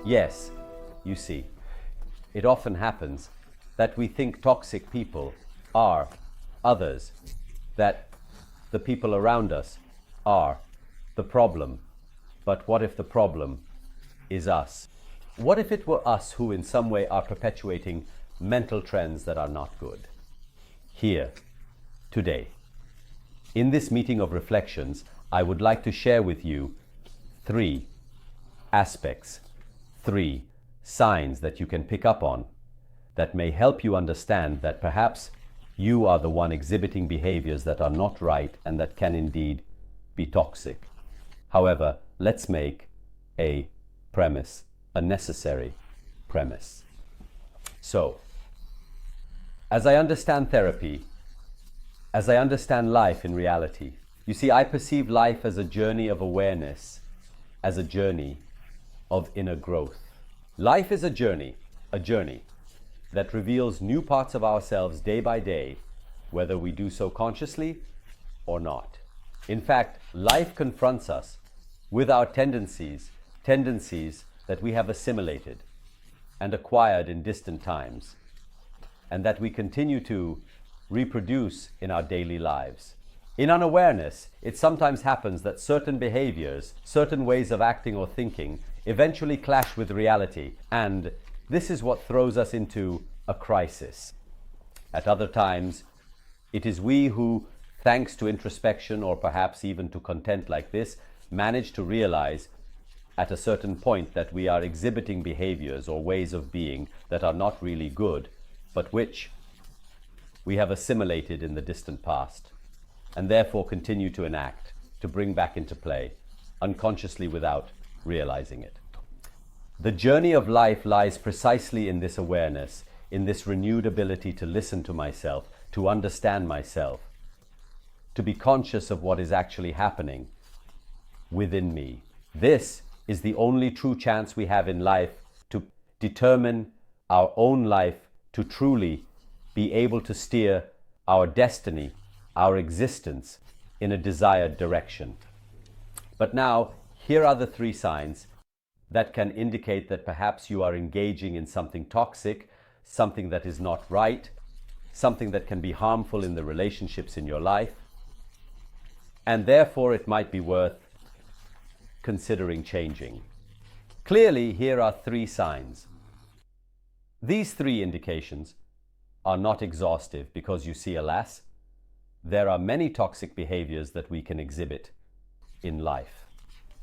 Yes, you see, it often happens that we think toxic people are others, that the people around us are the problem. But what if the problem is us? What if it were us who in some way are perpetuating mental trends that are not good? Here, today, in this meeting of reflections, I would like to share with you 3 aspects, 3 signs that you can pick up on that may help you understand that perhaps you are the one exhibiting behaviors that are not right and that can indeed be toxic. However, let's make a premise, a necessary premise. So, as I understand therapy, as I understand life in reality, you see, I perceive life as a journey of awareness, as a journey of inner growth. Life is a journey that reveals new parts of ourselves day by day, whether we do so consciously or not. In fact, life confronts us with our tendencies that we have assimilated and acquired in distant times, and that we continue to reproduce in our daily lives. In unawareness, it sometimes happens that certain behaviors, certain ways of acting or thinking eventually clash with reality, and this is what throws us into a crisis. At other times, it is we who, thanks to introspection or perhaps even to content like this, manage to realize at a certain point that we are exhibiting behaviors or ways of being that are not really good, but which we have assimilated in the distant past, and therefore continue to enact, to bring back into play, unconsciously without realizing it. The journey of life lies precisely in this awareness, in this renewed ability to listen to myself, to understand myself, to be conscious of what is actually happening within me. This is the only true chance we have in life to determine our own life, to truly be able to steer our destiny, our existence in a desired direction. But now, here are the 3 signs that can indicate that perhaps you are engaging in something toxic, something that is not right, something that can be harmful in the relationships in your life, and therefore it might be worth considering changing. Clearly, here are 3 signs. These 3 indications are not exhaustive because you see, alas, there are many toxic behaviors that we can exhibit in life.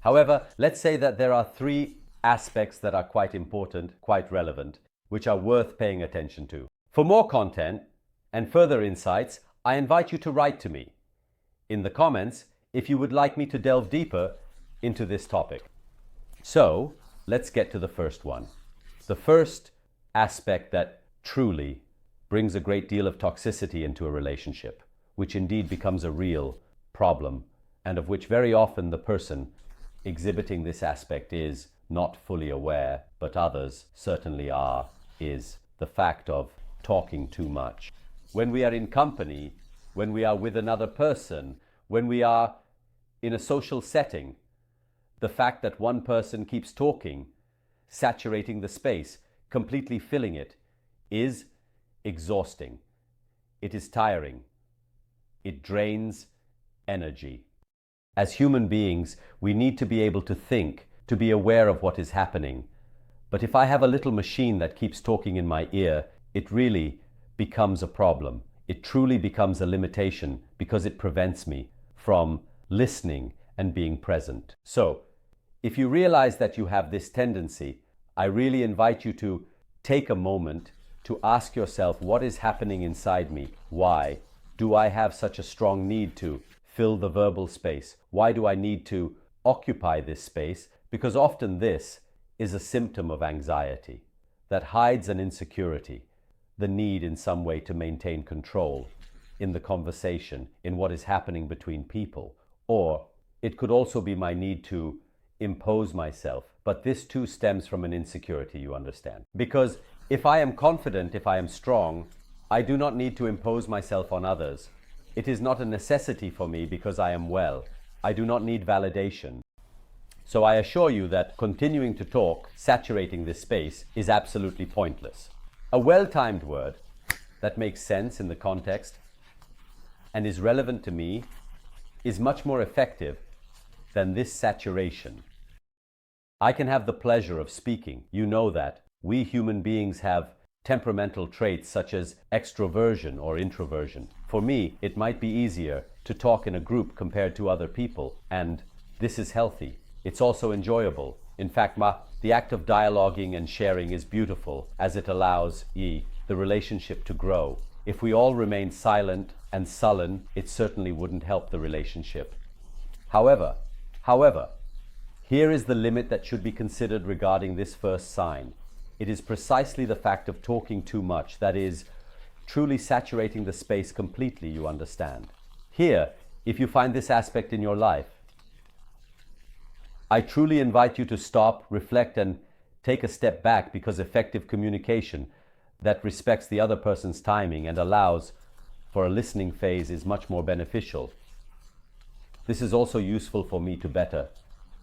However, let's say that there are 3 aspects that are quite important, quite relevant, which are worth paying attention to. For more content and further insights, I invite you to write to me in the comments if you would like me to delve deeper into this topic. So, let's get to the first one. The first aspect that truly brings a great deal of toxicity into a relationship, which indeed becomes a real problem, and of which very often the person exhibiting this aspect is not fully aware, but others certainly are, is the fact of talking too much. When we are in company, when we are with another person, when we are in a social setting, the fact that one person keeps talking, saturating the space, completely filling it, is exhausting. It is tiring. It drains energy. As human beings, we need to be able to think, to be aware of what is happening. But if I have a little machine that keeps talking in my ear, it really becomes a problem. It truly becomes a limitation because it prevents me from listening and being present. So, if you realize that you have this tendency, I really invite you to take a moment to ask yourself, what is happening inside me? Why do I have such a strong need to fill the verbal space? Why do I need to occupy this space? Because often this is a symptom of anxiety that hides an insecurity, the need in some way to maintain control in the conversation, in what is happening between people. Or it could also be my need to impose myself. But this too stems from an insecurity, you understand. Because if I am confident, if I am strong, I do not need to impose myself on others. It is not a necessity for me because I am well. I do not need validation. So I assure you that continuing to talk, saturating this space, is absolutely pointless. A well-timed word that makes sense in the context and is relevant to me is much more effective than this saturation. I can have the pleasure of speaking. You know that. We human beings have temperamental traits such as extroversion or introversion. For me, it might be easier to talk in a group compared to other people, and this is healthy. It's also enjoyable. In fact, the act of dialoguing and sharing is beautiful as it allows the relationship to grow. If we all remain silent and sullen, it certainly wouldn't help the relationship. However, here is the limit that should be considered regarding this first sign. It is precisely the fact of talking too much, that is, truly saturating the space completely, you understand. Here, if you find this aspect in your life, I truly invite you to stop, reflect, and take a step back, because effective communication that respects the other person's timing and allows for a listening phase is much more beneficial. This is also useful for me to better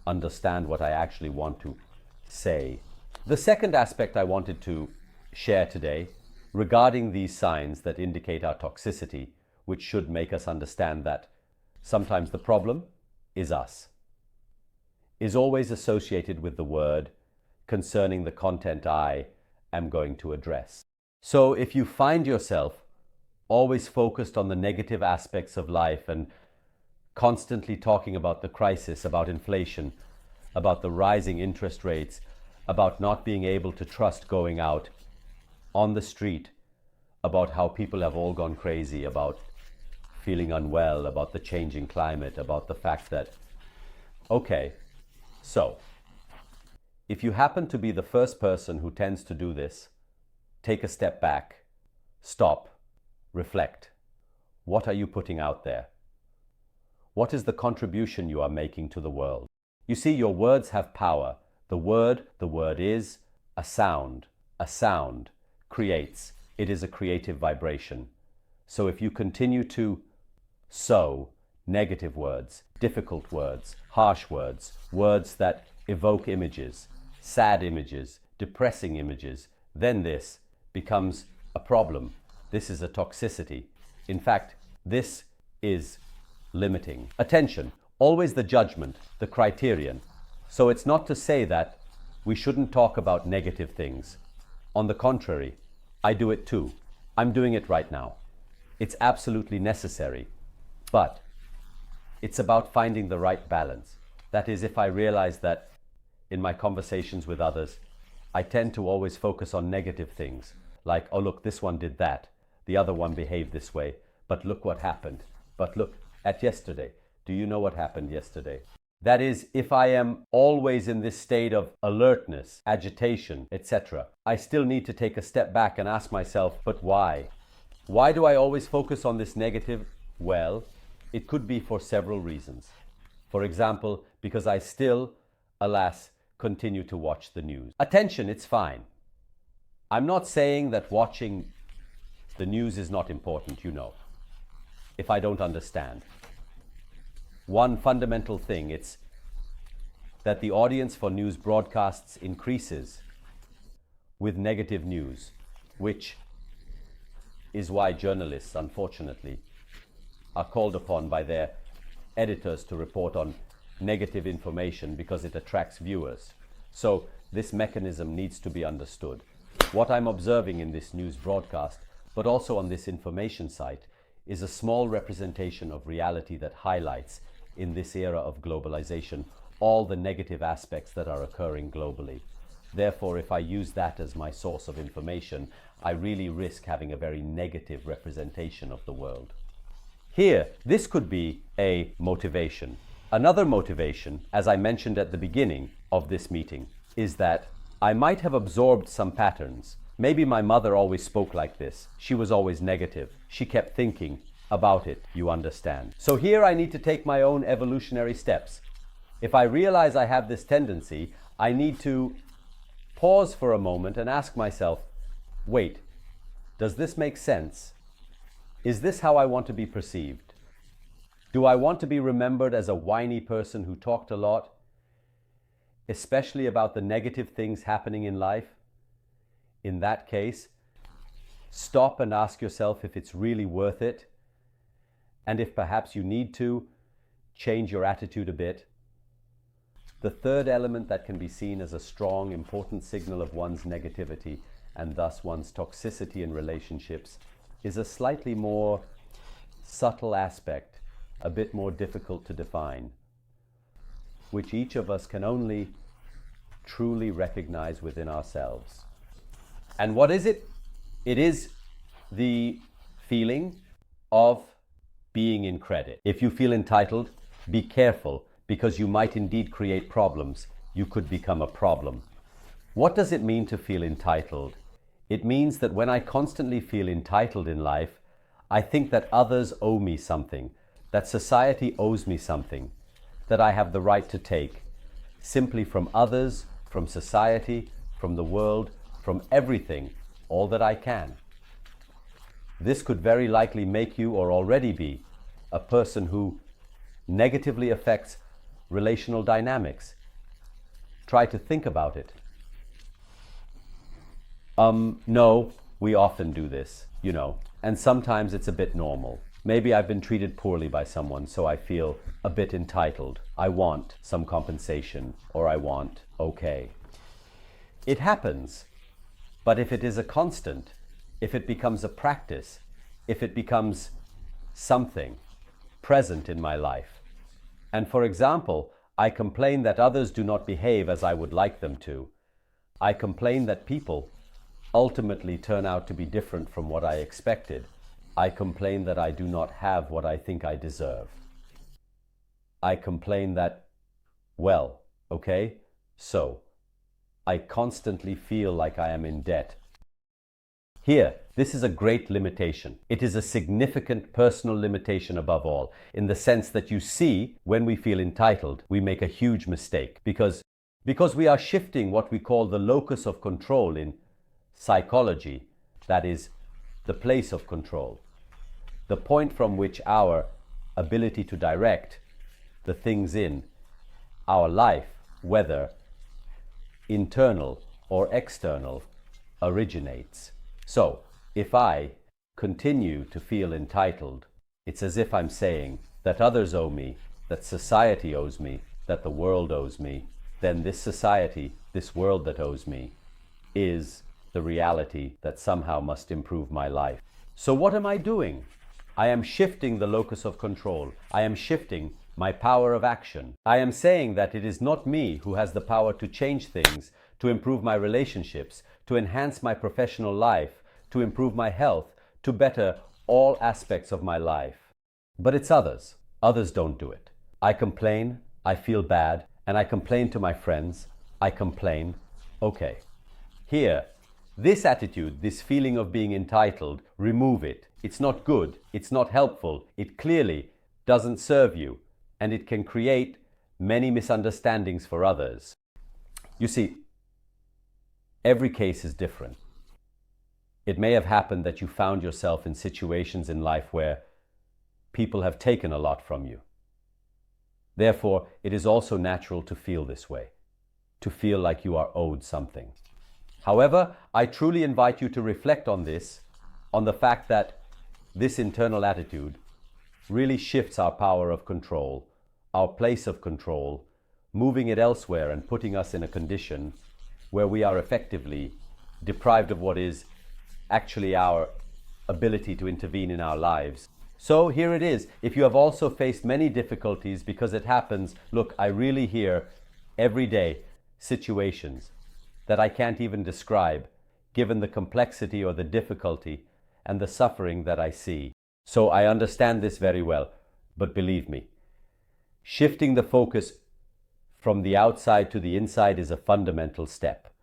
understand what I actually want to say. The second aspect I wanted to share today regarding these signs that indicate our toxicity, which should make us understand that sometimes the problem is us, is always associated with the word concerning the content I am going to address. So if you find yourself always focused on the negative aspects of life and constantly talking about the crisis, about inflation, about the rising interest rates, about not being able to trust going out on the street, about how people have all gone crazy, about feeling unwell, about the changing climate, about the fact that, okay, so if you happen to be the first person who tends to do this, take a step back, stop, reflect. What are you putting out there? What is the contribution you are making to the world? You see, your words have power. The word is a sound. A sound creates. It is a creative vibration. So if you continue to sow negative words, difficult words, harsh words, words that evoke images, sad images, depressing images, then this becomes a problem. This is a toxicity. In fact, this is limiting. Attention, always the judgment, the criterion. So it's not to say that we shouldn't talk about negative things. On the contrary, I do it too. I'm doing it right now. It's absolutely necessary. But it's about finding the right balance. That is, if I realize that in my conversations with others, I tend to always focus on negative things, like, oh look, this one did that, the other one behaved this way, but look what happened. But look at yesterday. Do you know what happened yesterday? That is, if I am always in this state of alertness, agitation, etc., I still need to take a step back and ask myself, but why? Why do I always focus on this negative? Well, it could be for several reasons. For example, because I still, alas, continue to watch the news. Attention, it's fine. I'm not saying that watching the news is not important, you know, if I don't understand. One fundamental thing, it's that the audience for news broadcasts increases with negative news, which is why journalists, unfortunately, are called upon by their editors to report on negative information because it attracts viewers. So this mechanism needs to be understood. What I'm observing in this news broadcast, but also on this information site, is a small representation of reality that highlights, in this era of globalization, all the negative aspects that are occurring globally. Therefore, if I use that as my source of information, I really risk having a very negative representation of the world. Here, this could be a motivation. Another motivation, as I mentioned at the beginning of this meeting, is that I might have absorbed some patterns. Maybe my mother always spoke like this. She was always negative. She kept thinking about it, you understand. So here I need to take my own evolutionary steps. If I realize I have this tendency, I need to pause for a moment and ask myself, wait, does this make sense? Is this how I want to be perceived? Do I want to be remembered as a whiny person who talked a lot? especially about the negative things happening in life, in that case, stop and ask yourself if it's really worth it, and if perhaps you need to change your attitude a bit. The third element that can be seen as a strong, important signal of one's negativity and thus one's toxicity in relationships is a slightly more subtle aspect, a bit more difficult to define, which each of us can only truly recognize within ourselves. And what is it? It is the feeling of being in credit. If you feel entitled, be careful, because you might indeed create problems. You could become a problem. What does it mean to feel entitled? It means that when I constantly feel entitled in life, I think that others owe me something, that society owes me something, that I have the right to take, simply from others, from society, from the world, from everything, all that I can. This could very likely make you, or already be, a person who negatively affects relational dynamics. Try to think about it. No, we often do this, and sometimes it's a bit normal. Maybe I've been treated poorly by someone, so I feel a bit entitled. I want some compensation, or I want okay. It happens, but if it is a constant, if it becomes a practice, if it becomes something present in my life, and for example, I complain that others do not behave as I would like them to, I complain that people ultimately turn out to be different from what I expected, I complain that I do not have what I think I deserve, I complain that, well, okay, so I constantly feel like I am in debt. Here, this is a great limitation. It is a significant personal limitation above all, in the sense that you see, when we feel entitled, we make a huge mistake because we are shifting what we call the locus of control in psychology, that is, the place of control, the point from which our ability to direct the things in our life, whether internal or external, originates. So, if I continue to feel entitled, it's as if I'm saying that others owe me, that society owes me, that the world owes me, then this society, this world that owes me, is the reality that somehow must improve my life. So what am I doing? I am shifting the locus of control. I am shifting my power of action. I am saying that it is not me who has the power to change things, to improve my relationships, to enhance my professional life, to improve my health, to better all aspects of my life. But it's others. Others don't do it. I complain, I feel bad, and I complain to my friends. I complain. Okay. Here, this attitude, this feeling of being entitled, remove it. It's not good. It's not helpful. It clearly doesn't serve you, and it can create many misunderstandings for others. You see, every case is different. It may have happened that you found yourself in situations in life where people have taken a lot from you. Therefore, it is also natural to feel this way, to feel like you are owed something. However, I truly invite you to reflect on this, on the fact that this internal attitude really shifts our power of control, our place of control, moving it elsewhere and putting us in a condition where we are effectively deprived of what is actually our ability to intervene in our lives. So here it is. If you have also faced many difficulties, because it happens, look, I really hear every day situations that I can't even describe, given the complexity or the difficulty and the suffering that I see. So I understand this very well, but believe me, shifting the focus from the outside to the inside is a fundamental step.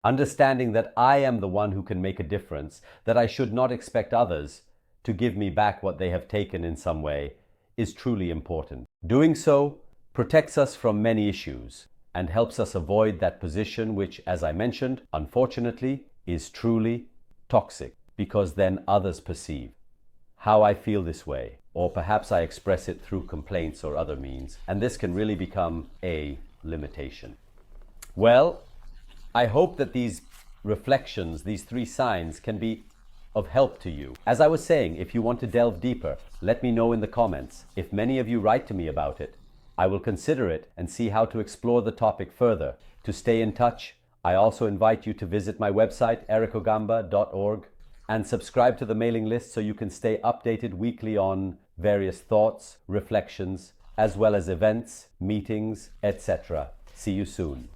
Understanding that I am the one who can make a difference, that I should not expect others to give me back what they have taken in some way, is truly important. Doing so protects us from many issues and helps us avoid that position which, as I mentioned, unfortunately, is truly toxic, because then others perceive how I feel this way, or perhaps I express it through complaints or other means, and this can really become a limitation. Well, I hope that these reflections, these 3 signs, can be of help to you. As I was saying, if you want to delve deeper, let me know in the comments. If many of you write to me about it, I will consider it and see how to explore the topic further. To stay in touch, I also invite you to visit my website, ericogamba.org, and subscribe to the mailing list so you can stay updated weekly on various thoughts, reflections, as well as events, meetings, etc. See you soon.